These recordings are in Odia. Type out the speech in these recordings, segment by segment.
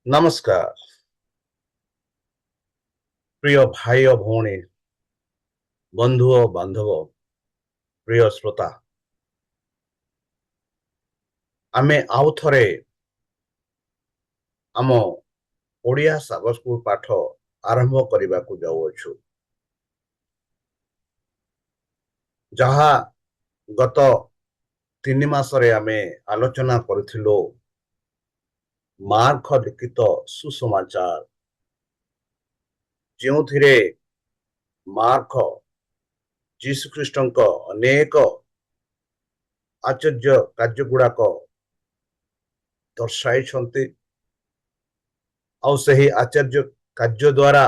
नमस्कार प्रिय भाई और भौणी बंधु और बांधव प्रिय श्रोता आमे आउ थरे आम ओडिया साब स्कूल पाठ आरंभ करने को जाऊछु जहा गत 3 मासरे आमे आलोचना करथिलो मार्ख लिखित सुसमाचार जो मार्ख जीशुख्रीष्ट अनेक आश्चर्य कार्य गुड़ाक दर्शाई आश्चर्य कार्य द्वारा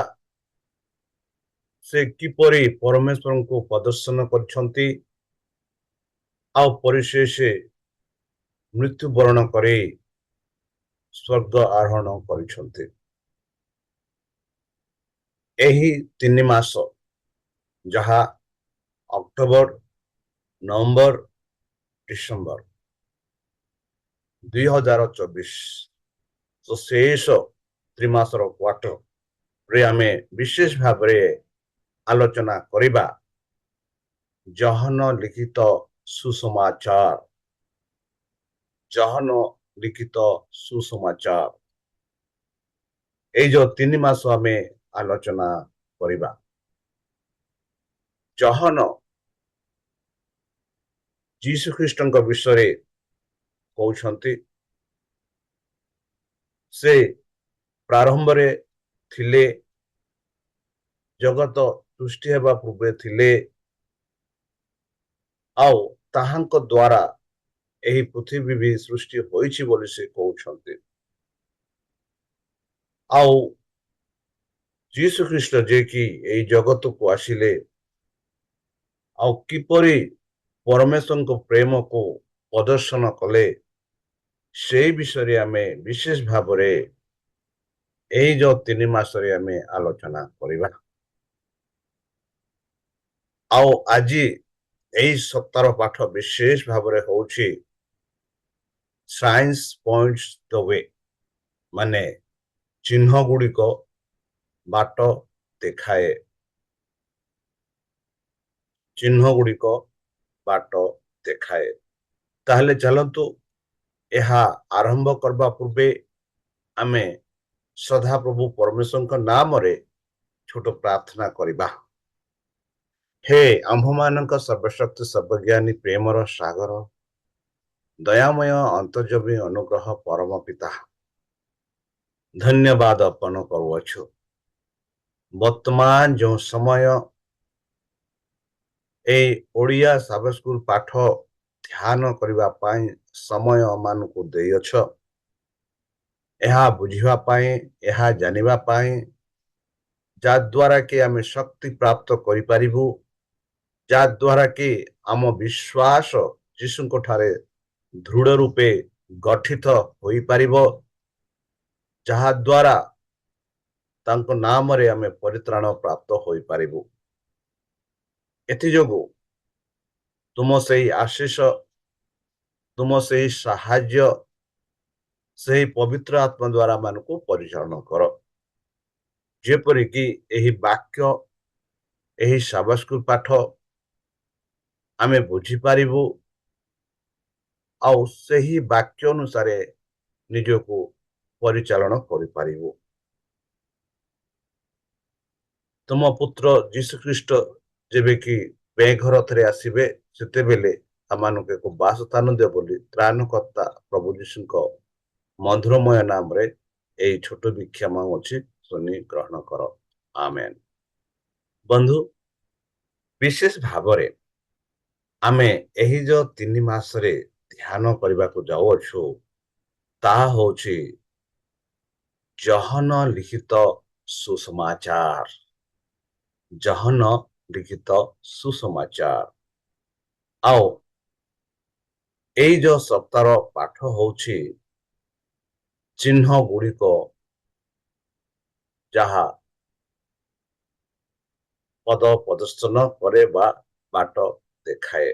से किपरि परमेश्वर को प्रदर्शन करछंती परिशेष मृत्युवरण करे स्वर्ग आरोहण करछंती। एही 3 मास जहा अक्टोबर नवंबर डिसेंबर 2024 तो शेष 3 मासर क्वार्टर रे आमे विशेष भाव आलोचना करिबा जहन लिखित सुसमाचार जहन लिखित सुसमाचार जो 3 मास आमे आलोचना करिबा जहन जीशुख्रीष्ट विषय कहते से प्रारंभ रे थिले जगत सृष्टि हेबा पूर्वे थिले आउ ताहांक द्वारा एही पृथ्वी भी सृष्टि होइछि बोली से कहउछन्ते। आउ जीशुख्रीष्ट जे कि एही जगत को आसिले आउ किपरि परमेश्वर को प्रेम को प्रदर्शन कले से विषय आमे विशेष भाव जो 3 मासरे आमे आलोचना करिबा। आउ आज यही सप्ताह पाठ विशेष भाव होउछि साइंस पॉइंट्स द वे माने चिन्ह गुड़िक बाट देखाए चिन्ह गुड़िक बाट देखाए। ताहले चलतु यहा आरंभ करबा पूर्वे आमे सदा प्रभु परमेश्वर नाम रे छोट प्रार्थना करिबा। हे आम्भमानक सर्वशक्ति सर्वज्ञानी प्रेमर सागर दयामय अंतर्जमी अनुग्रह परम पिता धन्यवाद अर्पण करुअछु। वर्तमान जो समय ए ओडिया सब स्कूल पाठ ध्यान करबा पाई समय मान को देयछ यहा बुझिबा पाई यहा जानिबा पाई जा द्वारा कि आमे शक्ति प्राप्त करि परिबु जा द्वारा कि आम विश्वास जीशु को ठारे दृढ़ रूपे गठित होई परिबो जहा द्वारा तांको नाम रे आमे परित्राण प्राप्त होई परिबु। एथि जोगु तुम से आशीष तुम से साहाय्य से पवित्र आत्मा द्वारा मान को परिचालन कर जेपरि कि एही वाक्य एही साबस्कुल पाठ आमे बुझी पारिबु आउ सही वाक्य अनुसार निजको परिचालन करि पारिबु। तुम पुत्र जीशुख्रीष्ट जेबे कि बेघर थरे आसीबे सेते बेले आमानुके को वासस्थान दे बोली त्राणकर्ता प्रभु जीशु को मधुरमय नाम रे एई छोट भिक्षामा अछि सुनी ग्रहण कर आमेन। बंधु विशेष भाव रे आमे एही जो 3 मासरे ध्यान करबा को जाउ अछु ता होछि जहन लिखित सुसमाचार जहन लिखित सुसमाचार आओ एई जो सप्ताह पाठ होछि चिन्ह गुड़िक जहा पद प्रदर्शन करे बा बाट देखाए।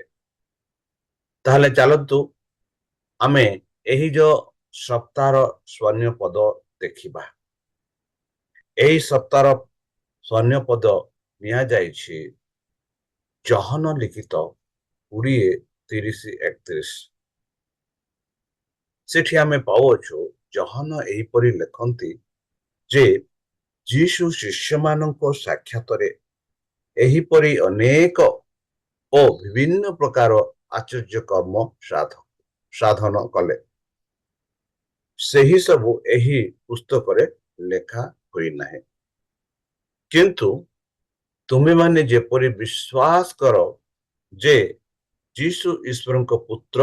ताहले चलतु आमे एही जो सप्ताह स्वर्ण पद ଦେଖିବା। ଏହି ସପ୍ତାହର ସ୍ୱର୍ଣ୍ଣ ପଦ ନିଆଯାଇଛି ଜହନ ଲିଖିତ 20:30-31। ସେଠି ଆମେ ପାଉଛୁ ଜହନ ଏହିପରି ଲେଖନ୍ତି ଯେ ଯୀଶୁ ଶିଷ୍ୟମାନଙ୍କ ସାକ୍ଷାତରେ ଏହିପରି ଅନେକ ଓ ବିଭିନ୍ନ ପ୍ରକାର ଆଶ୍ଚର୍ଯ୍ୟ କର୍ମ ସାଧନ କଲେ। ସେହି ସବୁ ଏହି ପୁସ୍ତକରେ ଲେଖା ହୋଇନାହିଁ। କିନ୍ତୁ ତୁମେମାନେ ଯେପରି ବିଶ୍ୱାସ କର ଯେ ଯୀଶୁ ଈଶ୍ୱରଙ୍କ ପୁତ୍ର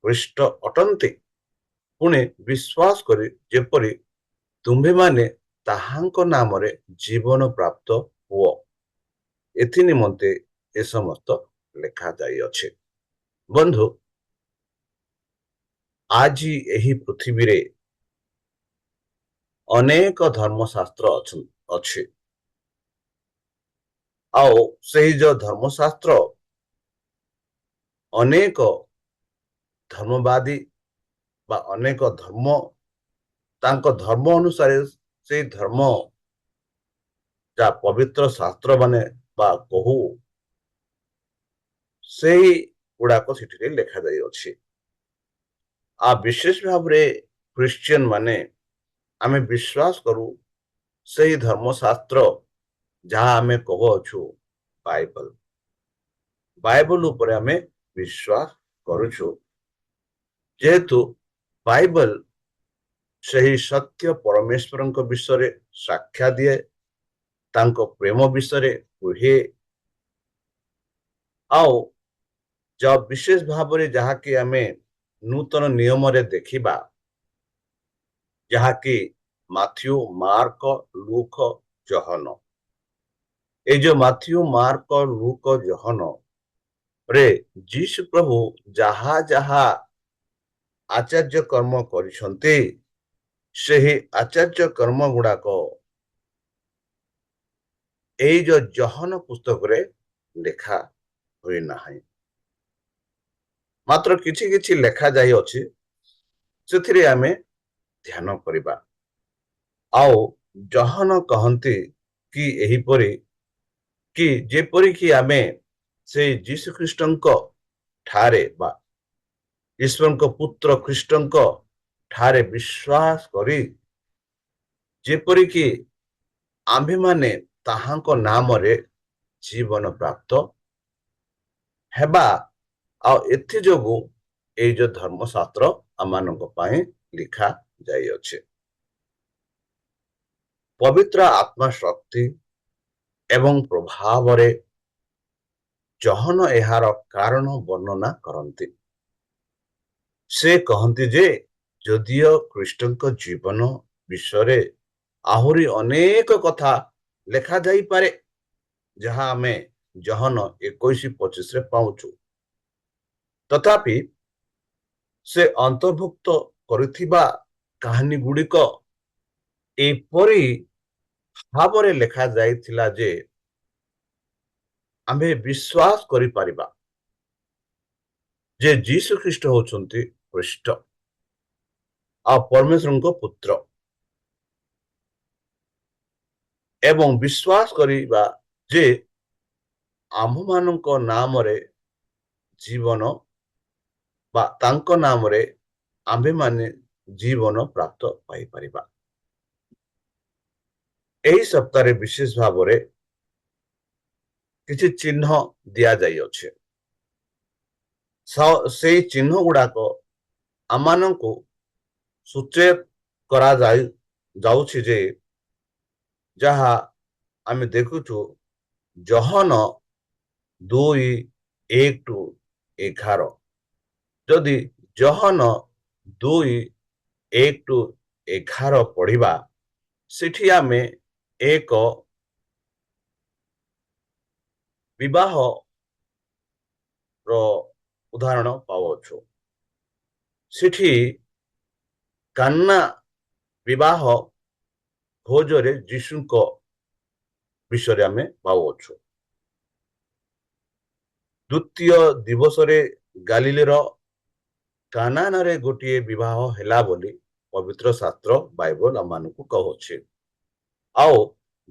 ଖ୍ରୀଷ୍ଟ ଅଟନ୍ତି, ପୁଣି ବିଶ୍ୱାସ କରି ଯେପରି ତୁମ୍ଭେମାନେ ତାହାଙ୍କ ନାମରେ ଜୀବନ ପ୍ରାପ୍ତ ହୁଅ, ଏଥି ନିମନ୍ତେ ଏ ସମସ୍ତ ଲେଖାଯାଇଅଛି। ବନ୍ଧୁ, ଆଜି ଏହି ପୃଥିବୀରେ ଅନେକ ଧର୍ମଶାସ୍ତ୍ର ଅଛି। ଆଉ ସେହି ଯୋଉ ଧର୍ମଶାସ୍ତ୍ର ଅନେକ ଧର୍ମବାଦୀ ବା ଅନେକ ଧର୍ମ ତାଙ୍କ ଧର୍ମ ଅନୁସାରେ ସେଇ ଧର୍ମ ଯାହା ପବିତ୍ର ଶାସ୍ତ୍ର ମାନେ ବା କହୁ ସେହି ଗୁଡାକ ସେଠିରେ ଲେଖାଯାଇଅଛି। ଆଉ ବିଶେଷ ଭାବରେ ଖ୍ରୀଷ୍ଟିଆନ ମାନେ ଆମେ ବିଶ୍ୱାସ କରୁ ସେହି ଧର୍ମଶାସ୍ତ୍ର ଯାହା ଆମେ କହୁଅଛୁ ବାଇବଲ ଉପରେ ଆମେ ବିଶ୍ୱାସ କରୁଛୁ। ଯେହେତୁ ବାଇବଲ ସେହି ସତ୍ୟ ପରମେଶ୍ୱରଙ୍କ ବିଷୟରେ ସାକ୍ଷ୍ୟ ଦିଏ, ତାଙ୍କ ପ୍ରେମ ବିଷୟରେ କୁହେ, ଆଉ ବିଶେଷ ଭାବରେ ଯାହାକି ଆମେ ନୂତନ ନିୟମରେ ଦେଖିବା, ଯାହାକି ମାଥ୍ୟୁ, ମାର୍କ, ଲୁକ, ଜହନ। এই যে ମାଥ୍ୟୁ, ମାର୍କ, ଲୁକ, ଜହନ ରେ ଯୀଶୁ ପ୍ରଭୁ ଯାହା ଯାହା ଆଚାର୍ଯ୍ୟ କର୍ମ କରିଛନ୍ତି, ସେହି ଆଚାର୍ଯ୍ୟ କର୍ମ ଗୁଡାକ ଏଇ ଯୋଉ ଜହନ ପୁସ୍ତକରେ ଲେଖା ହୋଇନାହିଁ। ମାତ୍ର କିଛି କିଛି ଲେଖାଯାଇଅଛି, ସେଥିରେ ଆମେ ଧ୍ୟାନ କରିବା। ଆଉ ଜହନ କହନ୍ତି କି ଏହିପରି କି ଯେପରିକି ଆମେ ସେଇ ଯୀଶୁ ଖ୍ରୀଷ୍ଟଙ୍କ ଠାରେ ବା ଈଶ୍ୱରଙ୍କ ପୁତ୍ର ଖ୍ରୀଷ୍ଟଙ୍କ ଠାରେ ବିଶ୍ୱାସ କରି ଯେପରିକି ଆମ୍ଭେମାନେ ତାହାଙ୍କ ନାମରେ ଜୀବନ ପ୍ରାପ୍ତ ହେବା, ଆଉ ଏଥିଯୋଗୁ ଏଇ ଯୋଉ ଧର୍ମଶାସ୍ତ୍ର ଆମମାନଙ୍କ ପାଇଁ ଲେଖା ଯାଇଅଛି। ପବିତ୍ର ଆତ୍ମା ଶକ୍ତି ଏବଂ ପ୍ରଭାବରେ ଜହନ ଏହାର କାରଣ ବର୍ଣ୍ଣନା କରନ୍ତି। ସେ କହନ୍ତି ଯେ ଯଦିଓ ଖ୍ରୀଷ୍ଟଙ୍କ ଜୀବନ ବିଷୟରେ ଆହୁରି ଅନେକ କଥା ଲେଖାଯାଇପାରେ, ଯାହା ଆମେ ଜହନ 21:25 ପାଉଛୁ, ତଥାପି ସେ ଅନ୍ତର୍ଭୁକ୍ତ କରିଥିବା କାହାଣୀ ଗୁଡିକ ଏପରି ଭାବରେ ଲେଖାଯାଇଥିଲା ଯେ ଆମେ ବିଶ୍ୱାସ କରିପାରିବା ଯେ ଯୀଶୁ ଖ୍ରୀଷ୍ଟ ହେଉଛନ୍ତି ଖ୍ରୀଷ୍ଟ ଆଉ ପରମେଶ୍ୱରଙ୍କ ପୁତ୍ର, ଏବଂ ବିଶ୍ୱାସ କରିବା ଯେ ଆମ୍ଭମାନଙ୍କ ନାମରେ ଜୀବନ ବା ତାଙ୍କ ନାମରେ ଆମ୍ଭେମାନେ ଜୀବନ ପ୍ରାପ୍ତ ପାଇପାରିବା। ଏହି ସପ୍ତାହରେ ବିଶେଷ ଭାବରେ କିଛି ଚିହ୍ନ ଦିଆଯାଇଅଛି। ସେଇ ଚିହ୍ନ ଗୁଡାକ ଆମମାନଙ୍କୁ ସୂଚେତ କରାଯାଉଛି ଯେ ଯାହା ଆମେ ଦେଖୁଛୁ ଜହନ 2:1-11। ଯଦି ଜହନ 2:1-11 ପଢିବା, ସେଠି ଆମେ ଏକ ବିବାହ ର ଉଦାହରଣ ପାଉଛୁ। ସେଠି କାନା ବିବାହ ଭୋଜରେ ଯୀଶୁଙ୍କ ବିଷୟରେ ଆମେ ପାଉଛୁ। ଦ୍ୱିତୀୟ ଦିବସରେ ଗାଲିଲେର କାନାନରେ ଗୋଟିଏ ବିବାହ ହେଲା ବୋଲି ପବିତ୍ର ଶାସ୍ତ୍ର ବାଇବଲ ଆମମାନଙ୍କୁ କହୁଛି। ଆଉ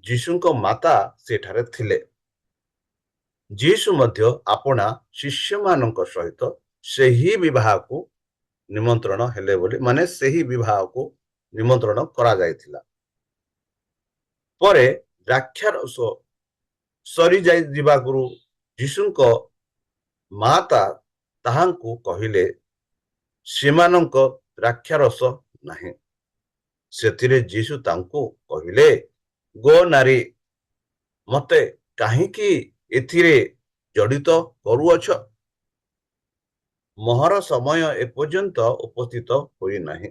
ଯୀଶୁଙ୍କ ମାତା ସେଠାରେ ଥିଲେ। ଯୀଶୁ ମଧ୍ୟ ଆପଣା ଶିଷ୍ୟମାନଙ୍କ ସହିତ ସେହି ବିବାହକୁ ନିମନ୍ତ୍ରଣ ହେଲେ ବୋଲି, ମାନେ ସେହି ବିବାହକୁ ନିମନ୍ତ୍ରଣ କରାଯାଇଥିଲା। ପରେ ଦ୍ରାକ୍ଷାରସ ସରିଯାଇ ଯିବାରୁ ଯୀଶୁଙ୍କ ମାତା ତାହାଙ୍କୁ କହିଲେ, ସେମାନଙ୍କ ଦ୍ରାକ୍ଷାରସ ନାହିଁ। ସେଥିରେ ଯୀଶୁ ତାଙ୍କୁ କହିଲେ, ଗୋ ନାରୀ, ମତେ କାହିଁକି ଏଥିରେ ଜଡ଼ିତ କରୁଅଛ? ମୋହର ସମୟ ଏପର୍ଯ୍ୟନ୍ତ ଉପସ୍ଥିତ ହୋଇନାହିଁ।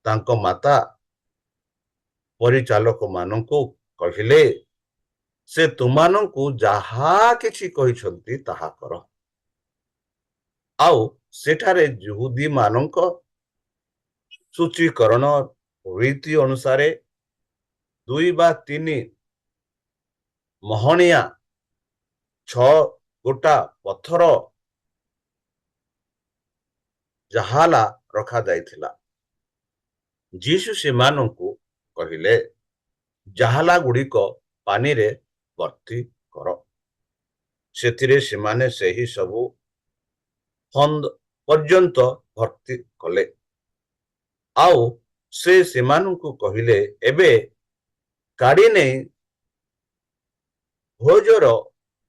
ତାଙ୍କ ମାତା ପରିଚାଳକମାନଙ୍କୁ କହିଲେ, ସେ ତୁମମାନଙ୍କୁ ଯାହା କିଛି କହିଛନ୍ତି ତାହା କର। ଆଉ ସେଠାରେ ଯହୂଦୀମାନଙ୍କ ସୂଚୀକରଣ ରୀତି ଅନୁସାରେ 2 ବା 3 ମହଣିଆ 6 ଗୋଟା ପଥର ଜାହାଲା ରଖାଯାଇଥିଲା। ଯୀଶୁ ସେମାନଙ୍କୁ କହିଲେ, ଜାହାଲା ଗୁଡ଼ିକ ପାଣିରେ ଭର୍ତ୍ତି କର। ସେଥିରେ ସେମାନେ ସେହି ସବୁ ହନ୍sh ପର୍ଯ୍ୟନ୍ତ ଭର୍ତ୍ତି କଲେ। ଆଉ ସେ ସେମାନଙ୍କୁ କହିଲେ, ଏବେ କାଢି ନେଇ ଭୋଜର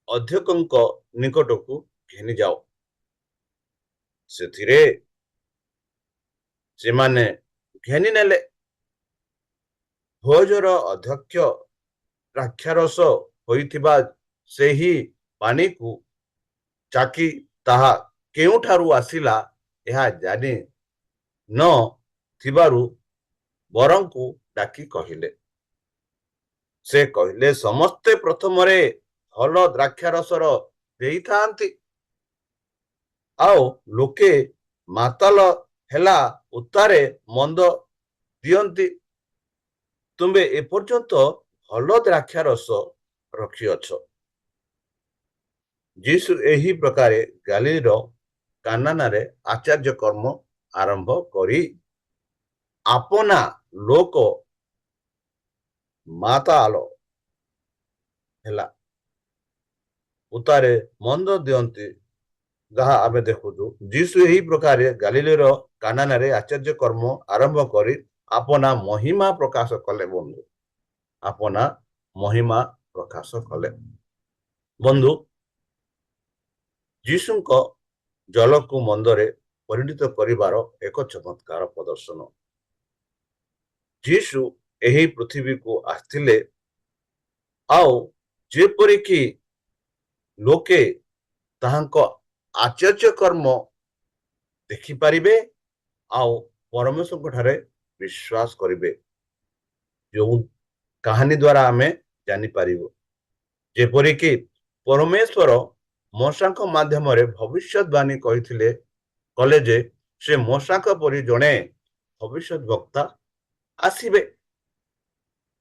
ଅଧ୍ୟକ୍ଷଙ୍କ ନିକଟକୁ ଘେନିଯାଅ। ସେଥିରେ ସେମାନେ ଘେନି ନେଲେ। ଭୋଜର ଅଧ୍ୟକ୍ଷ ଦ୍ରାକ୍ଷାରସ ହୋଇଥିବା ସେହି ପାଣିକୁ ଚାଖି ତାହା କେଉଁଠାରୁ ଆସିଲା ଏହା ଜାଣି ନ ଥିବାରୁ ବରଙ୍କୁ ଡାକି କହିଲେ। ସେ କହିଲେ, ସମସ୍ତେ ପ୍ରଥମରେ ଭଲ ଦ୍ରାକ୍ଷାରସର ଦେଇଥାନ୍ତି, ଆଉ ଲୋକେ ମାତାଲ ହେଲା ଉତ୍ତାରେ ମନ୍ଦ ଦିଅନ୍ତି। ତୁମେ ଏପର୍ଯ୍ୟନ୍ତ ଭଲ ଦ୍ରାକ୍ଷାରସ ରଖିଅଛ। ଯୀଶୁ ଏହି ପ୍ରକାରେ ଗାଲିଲର କାନାନାରେ ଆଚାର୍ଯ୍ୟ କର୍ମ ଆରମ୍ଭ କରି ଆପନା ଲୋକ ମାତାଲ ହେଲା ଉତ୍ତାରେ ମନ୍ଦ ଦିଅନ୍ତି, ଯାହା ଆମେ ଦେଖୁଛୁ। ଯୀଶୁ ଏହି ପ୍ରକାରେ ଗାଲିଲର କାନାନାରେ ଆଚାର୍ଯ୍ୟ କର୍ମ ଆରମ୍ଭ କରି ଆପନା ମହିମା ପ୍ରକାଶ କଲେ। ବନ୍ଧୁ, ଆପନା ମହିମା ପ୍ରକାଶ କଲେ। ବନ୍ଧୁ, ଯୀଶୁଙ୍କ ଜଳକୁ ମନ୍ଦରେ ପରିଣତ କରିବାର ଏକ ଚମତ୍କାର ପ୍ରଦର୍ଶନ। ଯୀଶୁ ଏହି ପୃଥିବୀକୁ ଆସିଥିଲେ, ଆଉ ଯେପରିକି ଲୋକେ ତାହାଙ୍କ ଆଚାର୍ଯ୍ୟ କର୍ମ ଦେଖିପାରିବେ ଆଉ ପରମେଶ୍ୱରଙ୍କ ଠାରେ ବିଶ୍ୱାସ କରିବେ, ଯେଉଁ କାହାଣୀ ଦ୍ୱାରା ଆମେ ଜାଣିପାରିବୁ। ଯେପରିକି ପରମେଶ୍ୱର ମୋଶାଙ୍କ ମାଧ୍ୟମରେ ଭବିଷ୍ୟତବାଣୀ କହିଥିଲେ, କଲେ ଯେ ସେ ମୋଶାଙ୍କ ପରି ଜଣେ ଭବିଷ୍ୟତ ବକ୍ତା ଆସିବେ।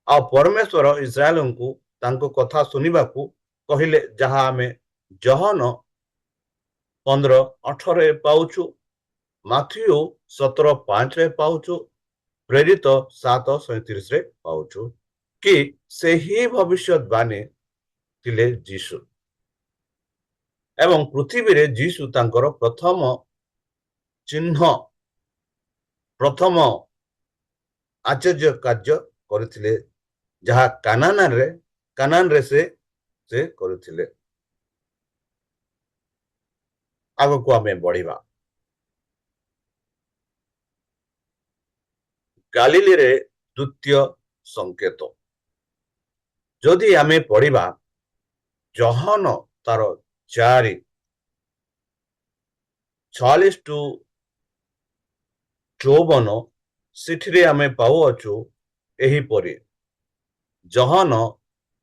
ଆଉ ପରମେଶ୍ୱର ଇସ୍ରାଏଲଙ୍କୁ ତାଙ୍କ କଥା ଶୁଣିବାକୁ କହିଲେ, ଯାହା ଆମେ ଜହନ 15:18 ପାଉଛୁ, ମାଥିଉ 17:5 ପାଉଛୁ, ପ୍ରେରିତ 7:37 ପାଉଛୁ କି ସେହି ଭବିଷ୍ୟତବାଣୀ ଥିଲେ ଯୀଶୁ। ଏବଂ ପୃଥିବୀରେ ଯୀଶୁ ତାଙ୍କର ପ୍ରଥମ ଚିହ୍ନ, ପ୍ରଥମ ଆଚାର୍ଯ୍ୟ କାର୍ଯ୍ୟ କରିଥିଲେ, ଯାହା କାନାନରେ ସେ କରିଥିଲେ। ଆଗକୁ ଆମେ ବଢିବା। ଗାଲିଲୀରେ ଦ୍ୱିତୀୟ ସଂକେତ ଯଦି ଆମେ ପଢିବା, ଜହନ ତାର 4:46-54 ସେଠିରେ ଆମେ ପାଉଅଛୁ ଏହିପରି। ଜହନ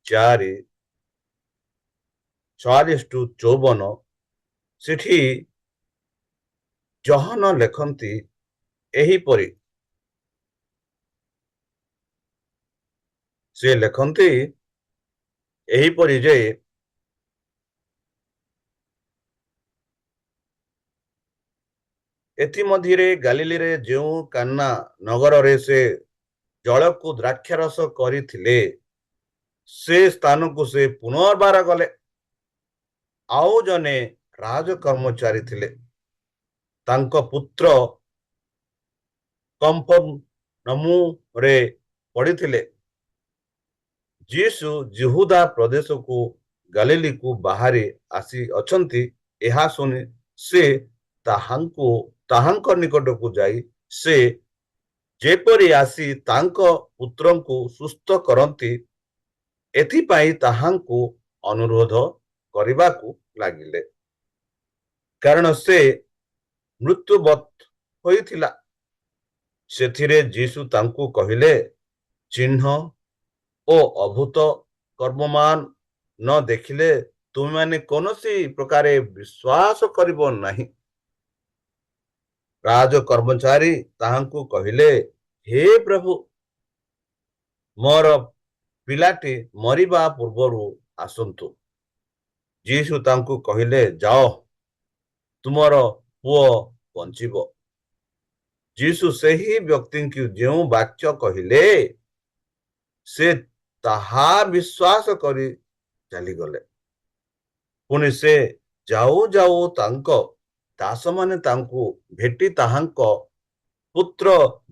4:46-54 ସେଠି ଜହନ ଲେଖନ୍ତି ଏହିପରି। ସେ ଲେଖନ୍ତି ଏହିପରି ଯେ ଏଥିମଧ୍ୟରେ ଗାଲିଲୀରେ ଯେଉଁ କାନା ନଗରରେ ସେ ଜଳକୁ ଦ୍ରାକ୍ଷାରସ କରିଥିଲେ ସେ ସ୍ଥାନକୁ ସେ ପୁନର୍ବାର ଗଲେ। ଆଉ ଜଣେ ରାଜକର୍ମଚାରୀ ଥିଲେ, ତାଙ୍କ ପୁତ୍ର କଫର୍ଣ୍ଣାଉମରେ ପଡ଼ିଥିଲେ। ଯୀଶୁ ଯିହୁଦା ପ୍ରଦେଶକୁ ଗାଲିଲୀକୁ ବାହାରି ଆସିଅଛନ୍ତି ଏହା ଶୁଣି ସେ ତାହାଙ୍କ ନିକଟକୁ ଯାଇ ସେ ଯେପରି ଆସି ତାଙ୍କ ପୁତ୍ରଙ୍କୁ ସୁସ୍ଥ କରନ୍ତି ଏଥିପାଇଁ ତାହାଙ୍କୁ ଅନୁରୋଧ କରିବାକୁ ଲାଗିଲେ, କାରଣ ସେ ମୃତ୍ୟୁବତ୍ ହୋଇଥିଲା। ସେଥିରେ ଯୀଶୁ ତାଙ୍କୁ କହିଲେ, ଚିହ୍ନ ଓ ଅଭୂତ କର୍ମମାନ ନ ଦେଖିଲେ ତୁମେମାନେ କୌଣସି ପ୍ରକାରେ ବିଶ୍ୱାସ କରିବ ନାହିଁ। ରାଜକର୍ମଚାରୀ ତାହାଙ୍କୁ କହିଲେ, ହେ ପ୍ରଭୁ, ମୋର ପିଲାଟି ମରିବା ପୂର୍ବରୁ ଆସନ୍ତୁ। ଯୀଶୁ ତାଙ୍କୁ କହିଲେ, ଯାଅ, ତୁମର ପୁଅ ବଞ୍ଚିବ। ଯୀଶୁ ସେହି ବ୍ୟକ୍ତିଙ୍କୁ ଯେଉଁ ବାକ୍ୟ କହିଲେ ସେ ତାହା ବିଶ୍ୱାସ କରି ଚାଲିଗଲେ। ପୁଣି ସେ ଯାଉ ଯାଉ ତାଙ୍କ ଦାସମାନେ ତାଙ୍କୁ ଭେଟି ତାହାଙ୍କ ପୁତ୍ର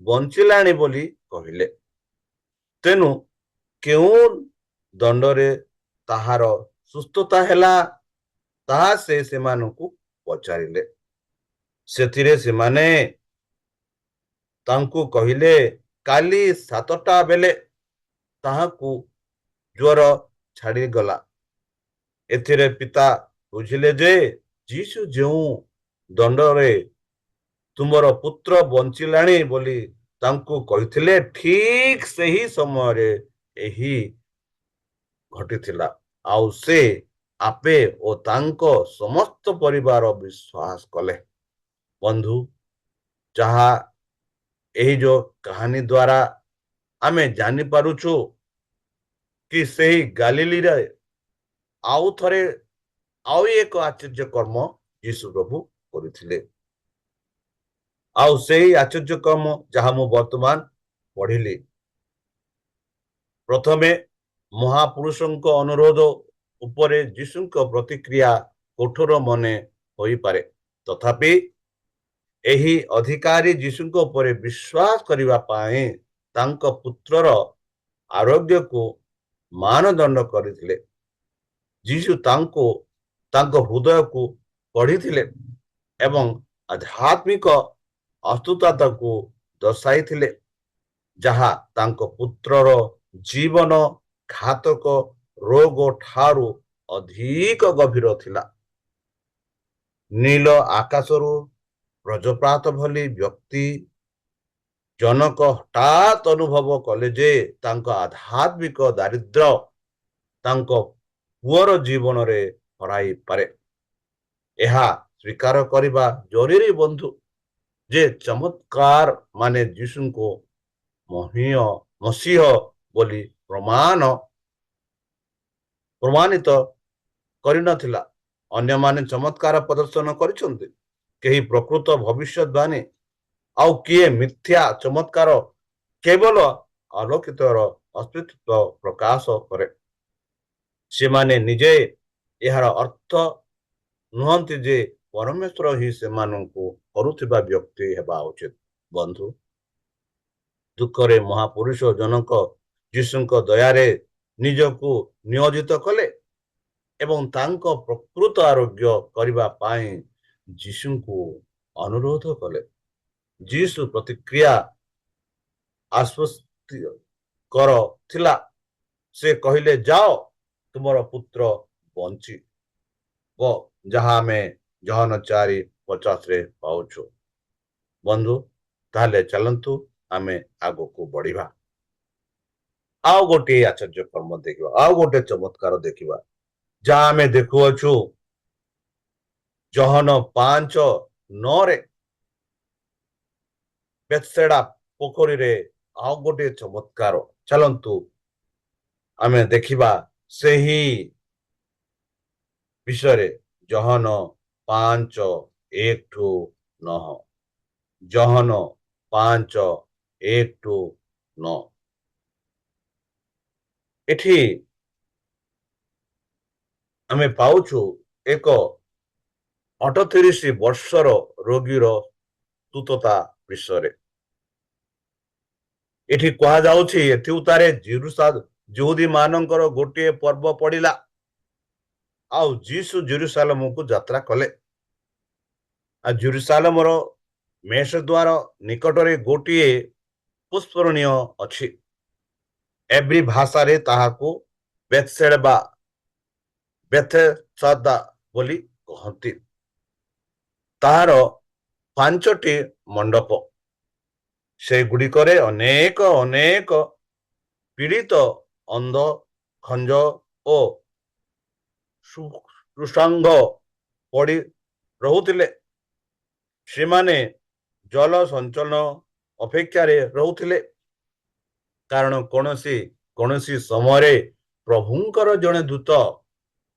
ବଞ୍ଚିଲାଣି ବୋଲି କହିଲେ। ତେଣୁ କେଉଁ ଦଣ୍ଡରେ ତାହାର ସୁସ୍ଥତା ହେଲା ତାହା ସେ ସେମାନଙ୍କୁ ପଚାରିଲେ। ସେଥିରେ ସେମାନେ ତାଙ୍କୁ କହିଲେ, କାଲି 7ଟା ବେଳେ ତାହାକୁ ଜ୍ୱର ଛାଡ଼ିଗଲା। ଏଥିରେ ପିତା ବୁଝିଲେ ଯେ ଯୀଶୁ ଯେଉଁ ଦଣ୍ଡରେ ତୁମର ପୁତ୍ର ବଞ୍ଚିଲାଣି ବୋଲି ତାଙ୍କୁ କହିଥିଲେ ଠିକ୍ ସେହି ସମୟରେ ଏହି ଘଟିଥିଲା। ଆଉ ସେ ଆପେ ଓ ତାଙ୍କ ସମସ୍ତ ପରିବାର ବିଶ୍ୱାସ କଲେ। ବନ୍ଧୁ, ଯାହା ଏହି ଯୋଉ କାହାଣୀ ଦ୍ୱାରା ଆମେ ଜାଣିପାରୁଛୁ କି ସେହି ଗାଲିଲୀରେ ଆଉ ଥରେ ଆଉ ଏକ ଆଶ୍ଚର୍ଯ୍ୟ କର୍ମ ଯୀଶୁ ପ୍ରଭୁ କରିଥିଲେ। ଆଉ ସେହି ଆଶ୍ଚର୍ଯ୍ୟ କର୍ମ ଯାହା ମୁଁ ବର୍ତ୍ତମାନ ପଢିଲି। ପ୍ରଥମେ ମହାପୁରୁଷଙ୍କ ଅନୁରୋଧ ଉପରେ ଯୀଶୁଙ୍କ ପ୍ରତିକ୍ରିୟା କଠୋର ମନେ ହୋଇପାରେ, ତଥାପି ଏହି ଅଧିକାରୀ ଯୀଶୁଙ୍କ ଉପରେ ବିଶ୍ୱାସ କରିବା ପାଇଁ ତାଙ୍କ ପୁତ୍ରର ଆରୋଗ୍ୟକୁ ମାନଦଣ୍ଡ କରିଥିଲେ। ଯୀଶୁ ତାଙ୍କ ହୃଦୟକୁ ପଢିଥିଲେ ଏବଂ ଆଧ୍ୟାତ୍ମିକ ଅସୁସ୍ଥତାକୁ ଦର୍ଶାଇଥିଲେ, ଯାହା ତାଙ୍କ ପୁତ୍ରର ଜୀବନ ଘାତକ ରୋଗ ଠାରୁ ଅଧିକ ଗଭୀର ଥିଲା। ନୀଳ ଆକାଶରୁ ବଜ୍ରପାତ ଭଳି ବ୍ୟକ୍ତି ଜନକ ହଠାତ୍ ଅନୁଭବ କଲେ ଯେ ତାଙ୍କ ଆଧ୍ୟାତ୍ମିକ ଦାରିଦ୍ର୍ୟ ତାଙ୍କ ପୁଅର ଜୀବନରେ ହରାଇପାରେ। ଏହା ସ୍ୱୀକାର କରିବା ଜରୁରୀ ବନ୍ଧୁ ଯେ ଚମତ୍କାର ମାନେ ଯୀଶୁଙ୍କୁ ମସିହ ବୋଲି ପ୍ରମାଣିତ କରିନଥିଲା। ଅନ୍ୟମାନେ ଚମତ୍କାର ପ୍ରଦର୍ଶନ କରିଛନ୍ତି, କେହି ପ୍ରକୃତ ଭବିଷ୍ୟବାଣୀ, ଆଉ କିଏ ମିଥ୍ୟା ଚମତ୍କାର କେବଳ ଆଲୋକିତର ଅସ୍ତିତ୍ୱ ପ୍ରକାଶ କରେ। ସେମାନେ ନିଜେ ଏହାର ଅର୍ଥ ନୁହନ୍ତି ଯେ ପରମେଶ୍ୱର ହିଁ ସେମାନଙ୍କୁ କରୁଥିବା ବ୍ୟକ୍ତି ହେବା ଉଚିତ। ବନ୍ଧୁ, ଦୁଃଖରେ ମହାପୁରୁଷ ଜନକ ଯୀଶୁଙ୍କ ଦୟାରେ ନିଜକୁ ନିୟୋଜିତ କଲେ ଏବଂ ତାଙ୍କ ପ୍ରକୃତ ଆରୋଗ୍ୟ କରିବା ପାଇଁ ଯୀଶୁଙ୍କୁ ଅନୁରୋଧ କଲେ। ଯୀଶୁ ପ୍ରତିକ୍ରିୟା ଆଶ୍ୱସ୍ତିକର ଥିଲା। ସେ କହିଲେ, ଯାଅ, ତୁମର ପୁତ୍ର ବଞ୍ଚିବ, ଯାହା ଆମେ ଜହନ 4:50ରେ ପାଉଛୁ। ବନ୍ଧୁ, ତାହେଲେ ଚାଲନ୍ତୁ ଆମେ ଆଗକୁ ବଢିବା। ଆଉ ଗୋଟିଏ ଆଶ୍ଚର୍ଯ୍ୟ କର୍ମ ଦେଖିବା, ଆଉ ଗୋଟେ ଚମତ୍କାର ଦେଖିବା, ଯାହା ଆମେ ଦେଖୁଅଛୁ ଜହନ 5:9ରେ ବେଥସେଡ଼ା ପୋଖରୀରେ ଆଉ ଗୋଟିଏ ଚମତ୍କାର। ଚାଲନ୍ତୁ ଆମେ ଦେଖିବା ସେହି ବିଷୟରେ। ଜହନ 5:1-9। ଜହନ 5:1-9। ଏଠି ଆମେ ପାଉଛୁ ଏକ 38 ବର୍ଷର ରୋଗୀର ସୁସ୍ଥତା ବିଷୟରେ। ଏଠି କୁହାଯାଉଛି ଏଥି ଉତ୍ତାରେ ଯହୁଦୀ ମାନଙ୍କର ଗୋଟିଏ ପର୍ବ ପଡିଲା, ଆଉ ଯୀଶୁ ଜେରୁସାଲେମକୁ ଯାତ୍ରା କଲେ। ଆଉ ଜେରୁସାଲେମର ମେଷ ଦ୍ୱାର ନିକଟରେ ଗୋଟିଏ ପୁଷ୍ପରଣୀୟ ଅଛି। ଏବ୍ରି ଭାଷାରେ ତାହାକୁ ବେଥସେବା ବେଥେସଦା ବୋଲି କହନ୍ତି। ତାହାର 5ଟି ମଣ୍ଡପ, ସେଗୁଡ଼ିକରେ ଅନେକ ଅନେକ ପୀଡ଼ିତ, ଅନ୍ଧ, ଖଞ୍ଜ ଓ କୃଷାଙ୍ଗ ପଡ଼ି ରହୁଥିଲେ। ସେମାନେ ଜଳ ସଞ୍ଚନ ଅପେକ୍ଷାରେ ରହୁଥିଲେ, କାରଣ କୌଣସି ସମୟରେ ପ୍ରଭୁଙ୍କର ଜଣେ ଦୂତ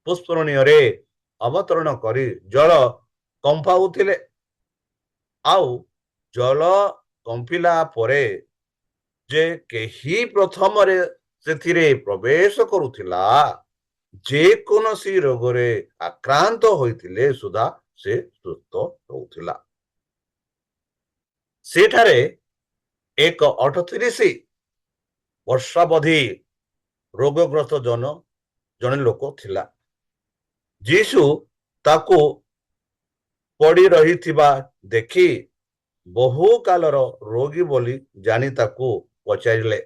ପୁଷ୍ପରଣୀୟରେ ଅବତରଣ କରି ଜଳ କମ୍ପାଉଥିଲେ। ଆଉ ଜଳ କମ୍ପିଲା ପରେ ଯେ କେହି ପ୍ରଥମରେ ସେଥିରେ ପ୍ରବେଶ କରୁଥିଲା, ଯେକୌଣସି ରୋଗରେ ଆକ୍ରାନ୍ତ ହୋଇଥିଲେ ସୁଦ୍ଧା ସେ ସୁସ୍ଥ ହେଉଥିଲା। ସେଠାରେ ଏକ 38 ବର୍ଷାବଧି ରୋଗଗ୍ରସ୍ତ ଜଣେ ଲୋକ ଥିଲା। ଯୀଶୁ ତାକୁ ପଡ଼ି ରହିଥିବା ଦେଖି ବହୁ କାଳର ରୋଗୀ ବୋଲି ଜାଣି ତାକୁ ପଚାରିଲେ,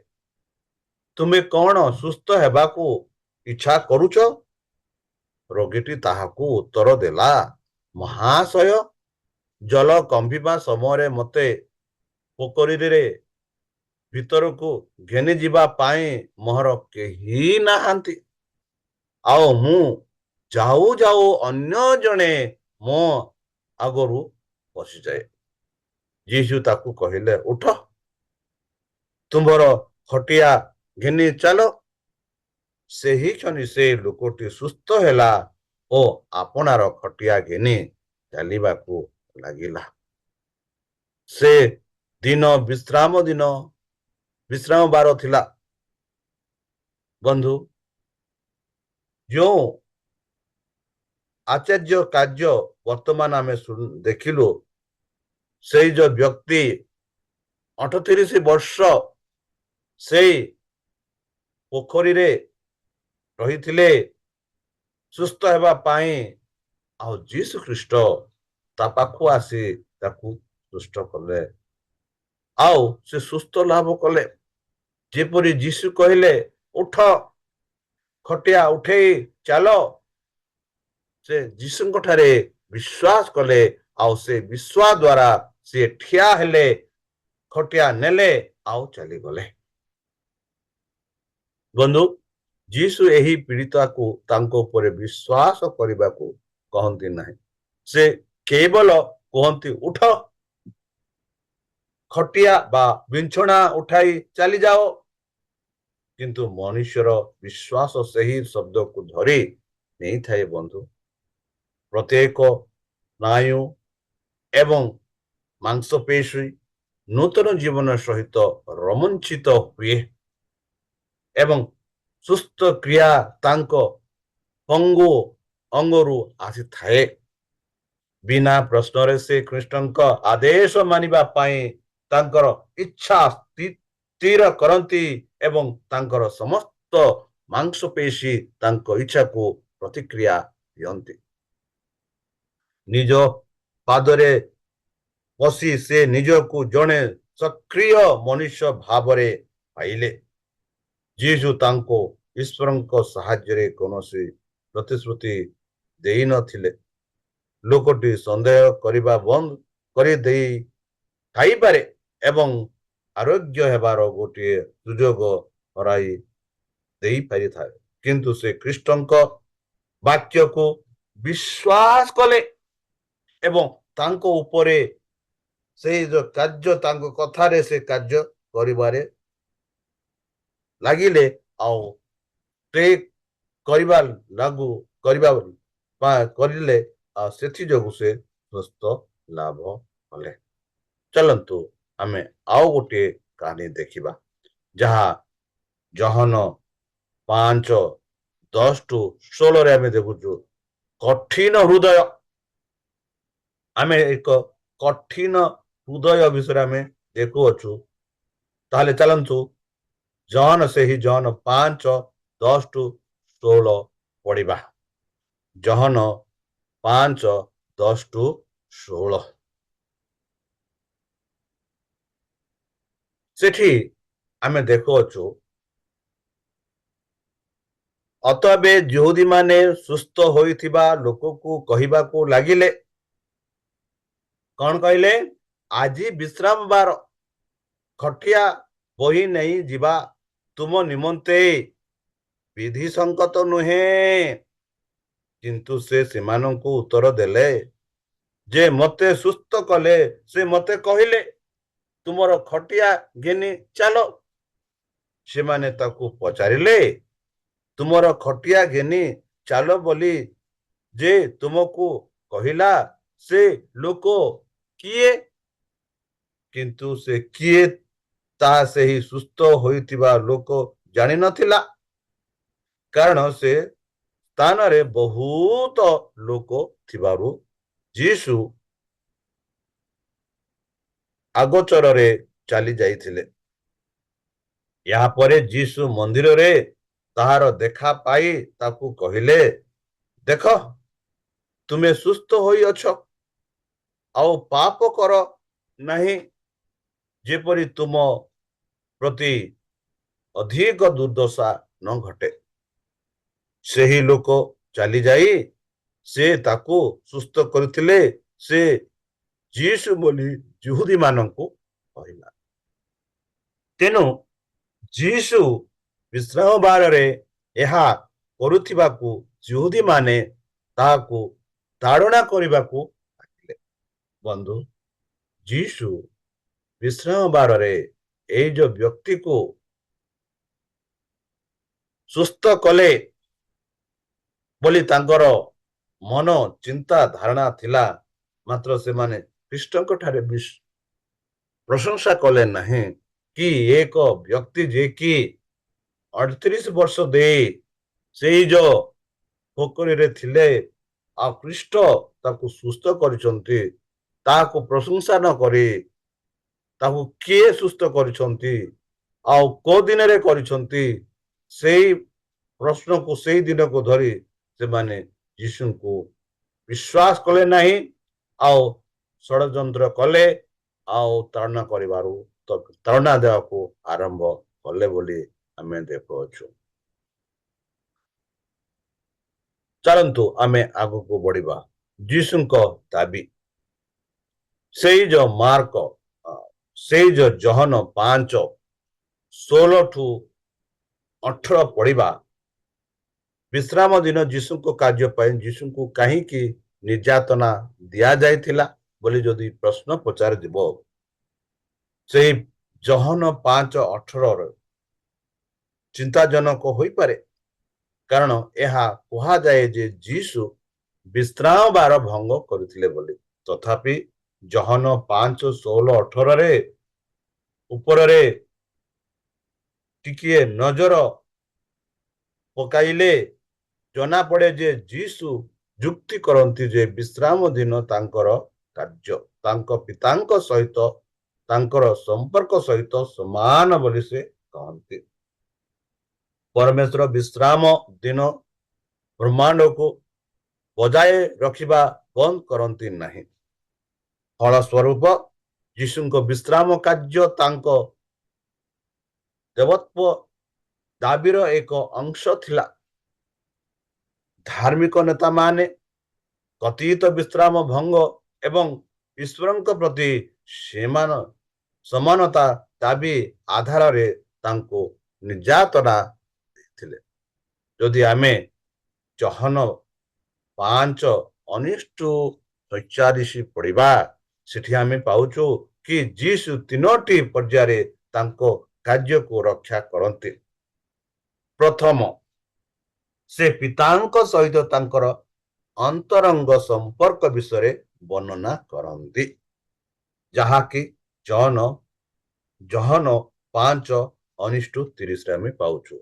ତୁମେ କଣ ସୁସ୍ଥ ହେବାକୁ ଇଚ୍ଛା କରୁଛ? ରୋଗୀଟି ତାହାକୁ ଉତ୍ତର ଦେଲା, ମହାଶୟ, ଜଳ କମ୍ପିବା ସମୟରେ ମୋତେ ପୋଖରୀରେ ଭିତରକୁ ଘେନି ଯିବା ପାଇଁ ମୋର କେହି ନାହାନ୍ତି, ଆଉ ମୁଁ ଯାଉ ଯାଉ ଅନ୍ୟ ଜଣେ ମୋ ଆଗରୁ ପଶିଯାଏ। ଯୀଶୁ ତାକୁ କହିଲେ, ଉଠ, ତୁମର ଖଟିଆ ଘେନି ଚାଲ। ସେହି କ୍ଷଣି ସେ ଲୋକଟି ସୁସ୍ଥ ହେଲା ଓ ଆପଣାର ଖଟିଆ ଘେନି ଚାଲିବାକୁ ଲାଗିଲା। ସେ ଦିନ ବିଶ୍ରାମ ବାର ଥିଲା। ବନ୍ଧୁ, ଯେଉଁ ଆଶ୍ଚର୍ଯ୍ୟ କାର୍ଯ୍ୟ ବର୍ତ୍ତମାନ ଆମେ ଦେଖିଲୁ, ସେଇ ଯୋଉ ବ୍ୟକ୍ତି 38 ବର୍ଷ ସେଇ ପୋଖରୀରେ ରହିଥିଲେ ସୁସ୍ଥ ହେବା ପାଇଁ, ଆଉ ଯୀଶୁ ଖ୍ରୀଷ୍ଟ ତା ପାଖକୁ ଆସି ତାକୁ ସୁସ୍ଥ କଲେ, ଆଉ ସେ ସୁସ୍ଥ ଲାଭ କଲେ। ଯେପରି ଯୀଶୁ କହିଲେ, ଉଠ, ଖଟିଆ ଉଠେଇ ଚାଲ। ସେ ଯୀଶୁଙ୍କ ଠାରେ ବିଶ୍ୱାସ କଲେ, ଆଉ ସେ ବିଶ୍ୱାସ ଦ୍ୱାରା ସେ ଠିଆ ହେଲେ, ଖଟିଆ ନେଲେ, ଆଉ ଚାଲିଗଲେ। ବନ୍ଧୁ, ଯୀଶୁ ଏହି ପୀଡ଼ିତାକୁ ତାଙ୍କ ଉପରେ ବିଶ୍ୱାସ କରିବାକୁ କହନ୍ତି ନାହିଁ। ସେ କେବଳ କୁହନ୍ତି, ଉଠ, ଖଟିଆ ବା ବିଛଣା ଉଠାଇ ଚାଲିଯାଅ। କିନ୍ତୁ ମନୁଷ୍ୟର ବିଶ୍ୱାସ ସେହି ଶବ୍ଦକୁ ଧରି ନେଇଥାଏ। ବନ୍ଧୁ, ପ୍ରତ୍ୟେକ ସ୍ନାୟୁ ଏବଂ ମାଂସପେଶୀ ନୂତନ ଜୀବନ ସହିତ ରୋମାଞ୍ଚିତ ହୁଏ ଏବଂ ସୁସ୍ଥ କ୍ରିୟା ତାଙ୍କ ପଙ୍ଗୁ ଅଙ୍ଗରୁ ଆସିଥାଏ। ବିନା ପ୍ରଶ୍ନରେ ସେ ଖ୍ରୀଷ୍ଟଙ୍କ ଆଦେଶ ମାନିବା ପାଇଁ ତାଙ୍କର ଇଚ୍ଛା ସ୍ଥିର କରନ୍ତି ଏବଂ ତାଙ୍କର ସମସ୍ତ ମାଂସପେଶୀ ତାଙ୍କ ଇଚ୍ଛାକୁ ପ୍ରତିକ୍ରିୟା ଦିଅନ୍ତି। ନିଜ ପାଦରେ ବସି ସେ ନିଜକୁ ଜଣେ ସକ୍ରିୟ ମନୁଷ୍ୟ ଭାବରେ ପାଇଲେ। ଯୀଶୁ ତାଙ୍କୁ ଈଶ୍ୱରଙ୍କ ସାହାଯ୍ୟରେ କୌଣସି ପ୍ରତିଶ୍ରୁତି ଦେଇନଥିଲେ। ଲୋକଟି ସନ୍ଦେହ କରିବା ବନ୍ଦ କରିଦେଇ ଥାଇପାରେ ଏବଂ ଆରୋଗ୍ୟ ହେବାର ଗୋଟିଏ ସୁଯୋଗ ହରାଇ ଦେଇପାରିଥାଏ, କିନ୍ତୁ ସେ ଖ୍ରୀଷ୍ଟଙ୍କ ବାକ୍ୟକୁ ବିଶ୍ୱାସ କଲେ ଏବଂ ତାଙ୍କ ଉପରେ ସେଇ ଯୋଉ କାର୍ଯ୍ୟ, ତାଙ୍କ କଥାରେ ସେ କାର୍ଯ୍ୟ କରିବାରେ ଲାଗିଲେ, ଆଉ କରିଲେ, ଆଉ ସେଥି ଯୋଗୁ ସେ ସୁସ୍ଥ ଲାଭ କଲେ। चलंतु आमे आउ गोटे कहानी देखिबा जहा जहन 5:10-16 रे आमे देखुछु कठिन हृदय आमे एक कठिन हृदय विषय आमे देखुअछु ताले चलंतु जहन से ही जहन 5:10-16 पढ़िबा जहन 5:10-16 सेठी आमे देखुअछु अतबे यहूदी माने सुस्थ होइथिबा लोकକୁ କହିବାକୁ ଲାଗିଲେ कौन कहले आज विश्राम बार खटिया बही नहीं जिबा तुम निमंते विधि संकट नुहे किंतु से सेमानंकु उत्तर देले जे मते सुस्थ कले से मते कहले तुमर खटिया घेनी चलो से माने ताकू पचारिले तुमर खटिया घेनी चलो बोली जे तुमको कहिला से लोक किए किंतु से किए ता से ही सुस्थ होइतिबा लोक जानि नथिला कारण से स्थान रे बहुत लोक थिबारु जीसु आगोचर रे चली जाइथिले या परे जीसु मंदिर रे ताहार देखा पाई ताकू कहिले देख तुमे सुस्थ होई अछ आउ पाप कर नहीं जेपरी तुम प्रति अधिक दुर्दशा न घटे से ही लोक चली जाई से ताकू सुस्थ करथिले से जीसु बोली यहूदी मानंकु कहला तेनु जीसु विश्राम बार रे एहा करुथिबाकू यहूदी माने ताहाकू ताड़ना करिबाकू आइले बंधु जीसु विश्राम बार रे ए जो व्यक्ति को सुस्थ कले बोली तांकर मन चिंता धारणा थिला मात्र से माने कृष्णक ठारे प्रशंसा कले नहीं कि एक व्यक्ति जे कि 38 वर्ष दे से जो पोखरी रे थिले आ कृष्ण ताकू सुस्थ करिसंती ताकू प्रशंसा न करी ताकू किए सुस्थ करिसंती आ को दिन रे करिसंती सेही प्रश्न को सेही दिन को धरी से माने यीशु को विश्वास कले नहीं आओ षडयंत्र कले आओ ताड़ना करिबारु तो ताड़ना देवा को आरंभ कले बोली आमे देखुछु चलंतु आमे आगु को बढ़िबा यीशु को दाबी सेही जो मार्क सेही जो जहन 5:16-18 पढ़िबा विश्राम दिन यीशु को कार्य पाए यीशु को कहीं की निर्यातना दिया जाइथिला बोली जदि प्रश्न पचार दिबो से जहन 5:18 चिंताजनक होई पारे कारण यह कहा जाए जे यीशु विश्राम बार भंग करथिले बोली तथापि जहन 5:16-18 रे ऊपर रे टिकिए नजर पकाइले जना पड़े जे जीसु जुक्ति करंती जे विश्राम दिन तांकर कार्य तांक पितांक सहित तांकर संपर्क सहित समान बोली से कहंती परमेश्वर विश्राम दिन ब्रह्मांड को बजाय रखिबा बंद करंती नहीं फल स्वरूप यीशु को विश्राम कार्य तांक देवत्व दाबीर एक अंश थिला धार्मिक नेता माने कथित विश्राम भंग एवं ईश्वर प्रति समानता दाबी आधार रे तांको निर्यातना देथिले जदि आमे जहन 5:19-47 पढ़िबा सेठी आमे पाउछु कि जीसु तीनोटी पर्याय तांको कार्य को रक्षा करंती प्रथम से पितांक सहित तांकर अंतरंग संपर्क विषय वर्णना करंती जहा कि ଜହନ ଜହନ 5:19-30 ଆମେ ପାଉଛୁ।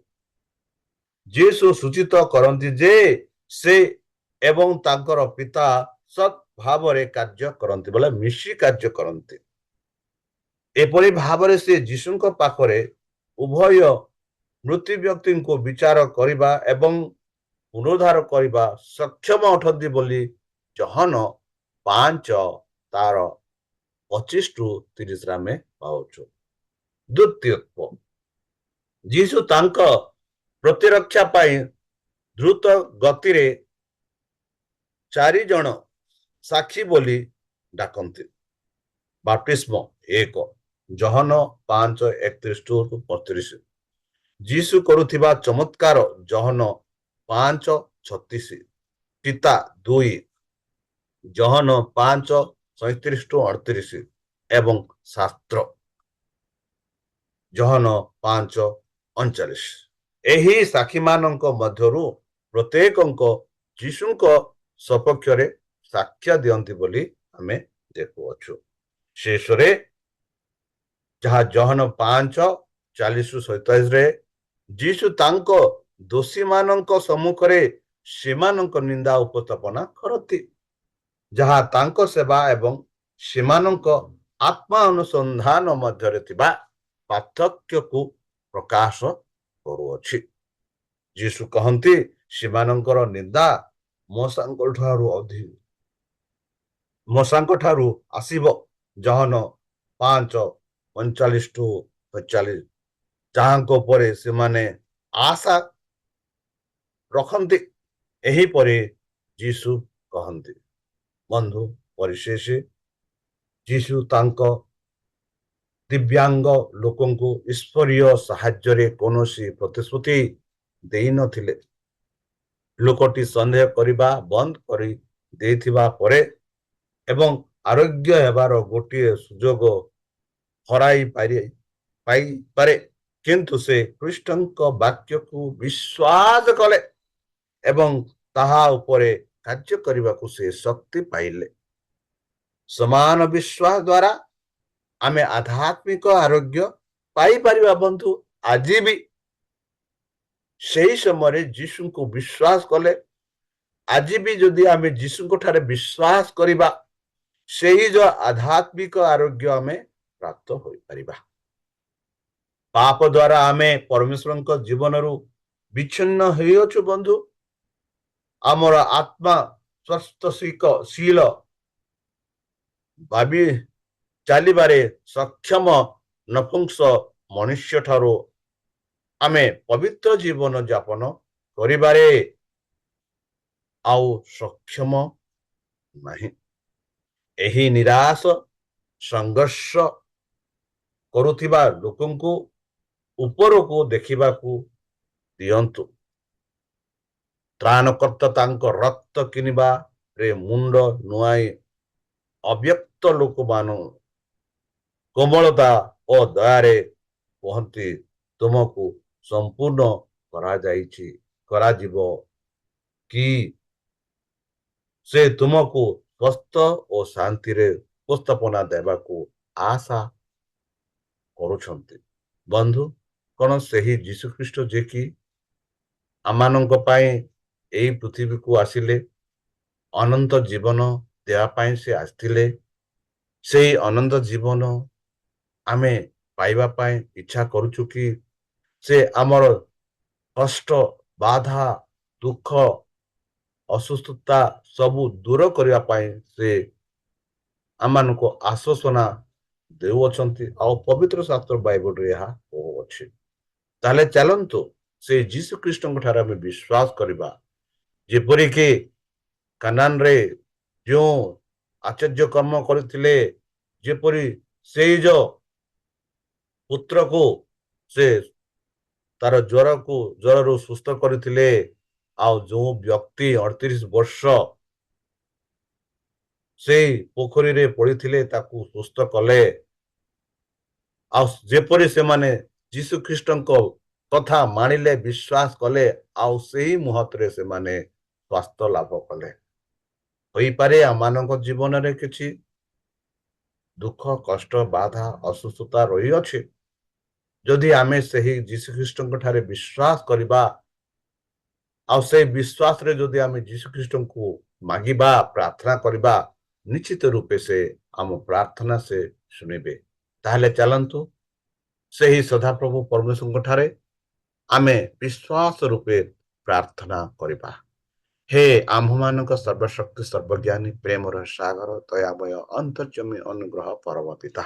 ଯୀଶୁ ସୂଚିତ କରନ୍ତି ଯେ ସେ ଏବଂ ତାଙ୍କର ପିତା ସତ୍ ଭାବରେ କାର୍ଯ୍ୟ କରନ୍ତି, ବୋଲେ ମିଶି କାର୍ଯ୍ୟ କରନ୍ତି। ଏପରି ଭାବରେ ସେ ଯୀଶୁଙ୍କ ପାଖରେ ଉଭୟ ମୃତ୍ୟୁ ବ୍ୟକ୍ତିଙ୍କୁ ବିଚାର କରିବା ଏବଂ ପୁନରୁଦ୍ଧାର କରିବା ସକ୍ଷମ ଅଟନ୍ତି ବୋଲି ଜହନ 5 ତାର 25-30 ଆମେ ପାଉଛୁ। ଦ୍ୱିତୀୟତ୍ୱ, ଯୀଶୁ ତାଙ୍କ ପ୍ରତିରକ୍ଷା ପାଇଁ ଦ୍ରୁତ ଗତିରେ 4 ଜଣ ସାକ୍ଷୀ ବୋଲି ଡାକନ୍ତି। ବାପ୍ତିସ୍ମ 1 ଜହନ 5:31-32, ଯୀଶୁ କରୁଥିବା ଚମତ୍କାର ଜହନ 5:36, ପିତା 2 ଜହନ 5:37-38 ଏବଂ ଶାସ୍ତ୍ର ଜହନ 5:39। ଏହି ସାକ୍ଷୀମାନଙ୍କ ମଧ୍ୟରୁ ପ୍ରତ୍ୟେକଙ୍କ ଯୀଶୁଙ୍କ ସପକ୍ଷରେ ସାକ୍ଷ୍ୟ ଦିଅନ୍ତି ବୋଲି ଆମେ ଦେଖୁଅଛୁ। ଶେଷରେ ଯାହା ଜହନ 5:40-47ରେ ଯୀଶୁ ତାଙ୍କ ଦୋଷୀମାନଙ୍କ ସମ୍ମୁଖରେ ସେମାନଙ୍କ ନିନ୍ଦା ଉପସ୍ଥାପନା କରନ୍ତି, ଯାହା ତାଙ୍କ ସେବା ଏବଂ ସେମାନଙ୍କ ଆତ୍ମା ଅନୁସନ୍ଧାନ ମଧ୍ୟରେ ଥିବା ପାର୍ଥକ୍ୟକୁ ପ୍ରକାଶ କରୁଅଛି। ଯୀଶୁ କହନ୍ତି ସେମାନଙ୍କର ନିନ୍ଦା ମୂଷାଙ୍କ ଠାରୁ ଆସିବ, ଜହନ 5:39-40, ଯାହାଙ୍କ ଉପରେ ସେମାନେ ଆଶା ରଖନ୍ତି। ଏହିପରି ଯୀଶୁ କହନ୍ତି। ବନ୍ଧୁ, ପରିଶେଷ ଯୀଶୁ ତାଙ୍କ ଦିବ୍ୟାଙ୍ଗ ଲୋକଙ୍କୁ ଈଶ୍ୱରୀୟ ସାହାଯ୍ୟରେ କୌଣସି ପ୍ରତିଶ୍ରୁତି ଦେଇନଥିଲେ। ଲୋକଟି ସନ୍ଦେହ କରିବା ବନ୍ଦ କରି ଦେଇଥିବା ପରେ ଏବଂ ଆରୋଗ୍ୟ ହେବାର ଗୋଟିଏ ସୁଯୋଗ ପାଇପାରେ, କିନ୍ତୁ ସେ ଖ୍ରୀଷ୍ଟଙ୍କ ବାକ୍ୟକୁ ବିଶ୍ୱାସ କଲେ ଏବଂ ତାହା ଉପରେ କାର୍ଯ୍ୟ କରିବାକୁ ସେ ଶକ୍ତି ପାଇଲେ। ସମାନ ବିଶ୍ୱାସ ଦ୍ୱାରା ଆମେ ଆଧ୍ୟାତ୍ମିକ ଆରୋଗ୍ୟ ପାଇପାରିବା। ବନ୍ଧୁ, ଆଜି ବି ସେହି ସମୟରେ ଯୀଶୁଙ୍କୁ ବିଶ୍ୱାସ କଲେ, ଆଜି ବି ଯଦି ଆମେ ଯୀଶୁଙ୍କ ଠାରେ ବିଶ୍ୱାସ କରିବା, ସେହି ଯୋ ଆଧ୍ୟାତ୍ମିକ ଆରୋଗ୍ୟ ଆମେ ପ୍ରାପ୍ତ ହୋଇପାରିବା। ପାପ ଦ୍ୱାରା ଆମେ ପରମେଶ୍ୱରଙ୍କ ଜୀବନରୁ ବିଚ୍ଛିନ୍ନ ହୋଇଅଛୁ। ବନ୍ଧୁ, ଆମର ଆତ୍ମା ସ୍ୱସ୍ଥଶୀଳ ଭାବି ଚାଲିବାରେ ସକ୍ଷମ ନପୁଂସ ମନୁଷ୍ୟ ଠାରୁ ଆମେ ପବିତ୍ର ଜୀବନ ଯାପନ କରିବାରେ ଆଉ ସକ୍ଷମ ନାହିଁ। ଏହି ନିରାଶ ସଂଘର୍ଷ କରୁଥିବା ଲୋକଙ୍କୁ ଉପରକୁ ଦେଖିବାକୁ ଦିଅନ୍ତୁ। ତ୍ରାଣକର୍ତ୍ତା ତାଙ୍କ ରକ୍ତ କିଣିବାରେ ମୁଣ୍ଡ ନୁଆଇ ଅବ୍ୟକ୍ତ ଲୋକମାନଙ୍କୁ କୋମଳତା ଓ ଦୟାରେ କୁହନ୍ତି, ତୁମକୁ ସମ୍ପୂର୍ଣ୍ଣ କରାଯିବ କି ସେ ତୁମକୁ ସ୍ୱସ୍ଥ ଓ ଶାନ୍ତିରେ ଉପସ୍ଥାପନା ଦେବାକୁ ଆଶା କରୁଛନ୍ତି। ବନ୍ଧୁ, କଣ ସେହି ଯୀଶୁଖ୍ରୀଷ୍ଟ ଯେ କି ଆମମାନଙ୍କ ପାଇଁ ଏହି ପୃଥିବୀକୁ ଆସିଲେ, ଅନନ୍ତ ଜୀବନ ଦେବା ପାଇଁ ସେ ଆସିଥିଲେ। ସେହି ଅନନ୍ତ ଜୀବନ ଆମେ ପାଇବା ପାଇଁ ଇଚ୍ଛା କରୁଛୁ କି? ସେ ଆମର କଷ୍ଟ, ବାଧା, ଦୁଃଖ, ଅସୁସ୍ଥତା ସବୁ ଦୂର କରିବା ପାଇଁ ସେ ଆମମାନଙ୍କୁ ଆଶ୍ୱାସନା ଦେଉଅଛନ୍ତି। ଆଉ ପବିତ୍ର ଶାସ୍ତ୍ର ବାଇବଲରେ ଏହା କହୁଅଛି। ତାହେଲେ ଚାଲନ୍ତୁ ସେ ଯୀଶୁ ଖ୍ରୀଷ୍ଟଙ୍କ ଠାରେ ଆମେ ବିଶ୍ୱାସ କରିବା। ଯେପରିକି କାନାନରେ ଯେଉଁ ଆଶ୍ଚର୍ଯ୍ୟ କର୍ମ କରିଥିଲେ, ଯେପରି ସେଇ ଯୋ ପୁତ୍ରକୁ ସେ ତାର ଜ୍ୱରରୁ ସୁସ୍ଥ କରିଥିଲେ, ଆଉ ଯେଉଁ ବ୍ୟକ୍ତି 38 ବର୍ଷ ସେଇ ପୋଖରୀରେ ପଡିଥିଲେ ତାକୁ ସୁସ୍ଥ କଲେ, ଆଉ ଯେପରି ସେମାନେ ଯୀଶୁ ଖ୍ରୀଷ୍ଟଙ୍କ କଥା ମାନିଲେ, ବିଶ୍ୱାସ କଲେ, ଆଉ ସେହି ମୁହୂର୍ତ୍ତରେ ସେମାନେ ସ୍ୱାସ୍ଥ୍ୟ ଲାଭ କଲେ। ହୋଇପାରେ ଆମମାନଙ୍କ ଜୀବନରେ କିଛି ଦୁଃଖ କଷ୍ଟ ବାଧା ଅସୁସ୍ଥତା ରହିଅଛି, ଯଦି ଆମେ ସେହି ଯୀଶୁଖ୍ରୀଷ୍ଟଙ୍କ ଠାରେ ବିଶ୍ୱାସ କରିବା ଆଉ ସେଇ ବିଶ୍ୱାସରେ ଯଦି ଆମେ ଯୀଶୁଖ୍ରୀଷ୍ଟଙ୍କୁ ମାଗିବା ପ୍ରାର୍ଥନା କରିବା, ନିଶ୍ଚିତ ରୂପେ ସେ ଆମ ପ୍ରାର୍ଥନା ସେ ଶୁଣିବେ। ତାହେଲେ ଚାଲନ୍ତୁ ସେହି ସଦାପ୍ରଭୁ ପରମେଶ୍ୱରଙ୍କ ଠାରେ ଆମେ ବିଶ୍ୱାସ ରୂପେ ପ୍ରାର୍ଥନା କରିବା। ହେ ଆମ୍ଭମାନଙ୍କ ସର୍ବଶକ୍ତି ସର୍ବଜ୍ଞାନୀ ପ୍ରେମର ସାଗର ଦୟାମୟ ଅନ୍ତର୍ଜମୀ ଅନୁଗ୍ରହ ପରମ ପିତା,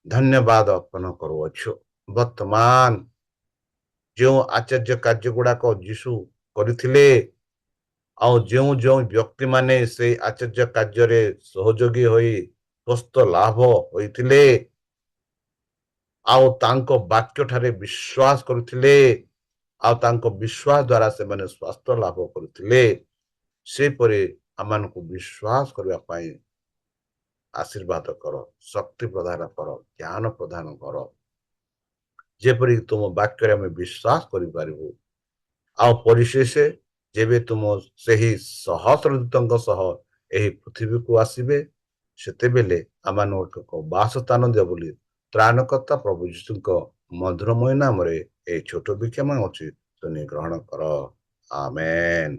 ଧନ୍ୟବାଦ ଅର୍ପଣ କରୁଅଛୁ। ବର୍ତ୍ତମାନ ଯେଉଁ ଆଶ୍ଚର୍ଯ୍ୟ କାର୍ଯ୍ୟ ଗୁଡାକ ଯୀଶୁ କରିଥିଲେ ଆଉ ଯେଉଁ ଯେଉଁ ବ୍ୟକ୍ତିମାନେ ସେଇ ଆଶ୍ଚର୍ଯ୍ୟ କାର୍ଯ୍ୟରେ ସହଯୋଗୀ ହୋଇ ସ୍ୱସ୍ଥ ଲାଭ ହୋଇଥିଲେ ଆଉ ତାଙ୍କ ବାକ୍ୟ ଠାରେ ବିଶ୍ୱାସ କରୁଥିଲେ ଆଉ ତାଙ୍କ ବିଶ୍ୱାସ ଦ୍ୱାରା ସେମାନେ ସ୍ୱାସ୍ଥ୍ୟ ଲାଭ କରୁଥିଲେ, ସେପରି ଆମମାନଙ୍କୁ ବିଶ୍ୱାସ କରିବା ପାଇଁ ଆଶୀର୍ବାଦ କର, ଶକ୍ତି ପ୍ରଦାନ କର, ଜ୍ଞାନ ପ୍ରଦାନ କର, ଯେପରି ତୁମ ବାକ୍ୟରେ ଆମେ ବିଶ୍ୱାସ କରିପାରିବୁ। ଆଉ ପରିଶେଷ ଯେବେ ତୁମ ସେହି ସହସ୍ରଦୂତଙ୍କ ସହ ଏହି ପୃଥିବୀକୁ ଆସିବେ, ସେତେବେଳେ ଆମମାନଙ୍କୁ ବାସସ୍ଥାନ ଦିଅ ବୋଲି ତ୍ରାଣକର୍ତ୍ତା ପ୍ରଭୁ ଯୀଶୁଙ୍କ ମଧୁରମୟ ନାମରେ ଏହି ଛୋଟ ବିକ୍ଷମ ଅଛି, ତୁମେ ଗ୍ରହଣ କର। ଆମେନ୍।